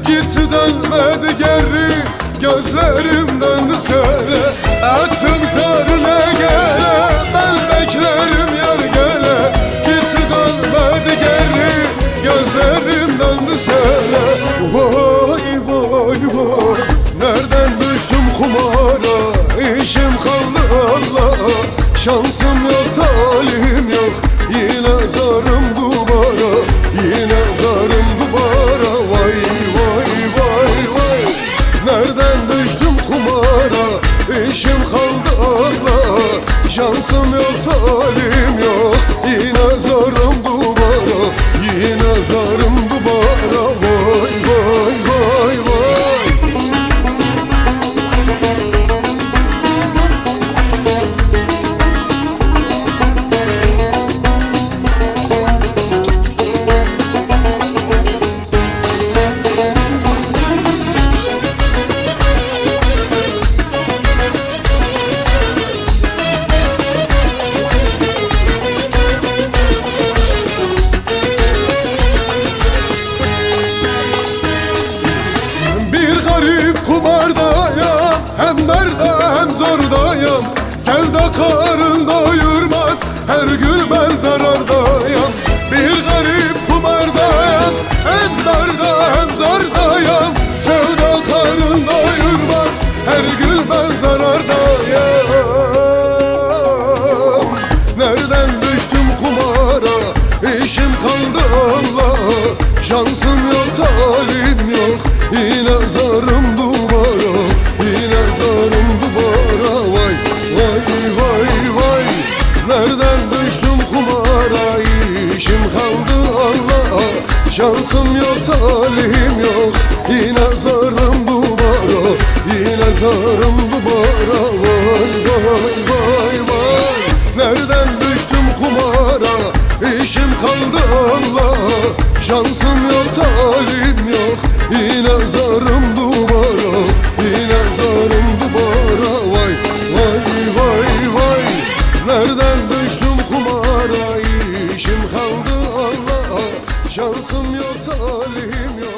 Gitti dönmedi geri, gözlerimden sele. Ettim sarına gele, ben beklerim yar gele. Gitti dönmedi geri, gözlerimden sele. Vay vay vay, nereden düştüm kumara? İşim kaldı Allah'a, şansım yok talim yok. Yine zarım duvara, yine zarım duvara. Vay vay vay vay, nereden düştüm kumara? İşim kaldı Allah'a, şansım yok talim yok. Yine zarım duvara, yine zarım duvara. Vay vay vay vay. Kumardayım, hem nerede hem zordayım. Sevda karın doyurmaz, her gün ben zarardayım. Bir garip kumardayım, hem nerede hem zordayım. Sevda karın doyurmaz, her gün ben zarardayım. Nereden düştüm kumara? İşim kaldı Allah'a, şansım yok talim yok. Yine zarım duvara, yine zarım duvara. Vay vay vay vay, nereden düştüm kumara? İşim kaldı Allah'a, şansım yok talim yok. Yine zarım duvara, yine zarım duvara. Vay vay vay vay, nereden düştüm kumara? İşim kaldı Allah'a, şansım yok talim yok. Yine zarım duvara, yine zarım duvara. Vay vay vay vay, nereden düştüm kumara? İşim kaldı Allah'a, şansım yok talim yok.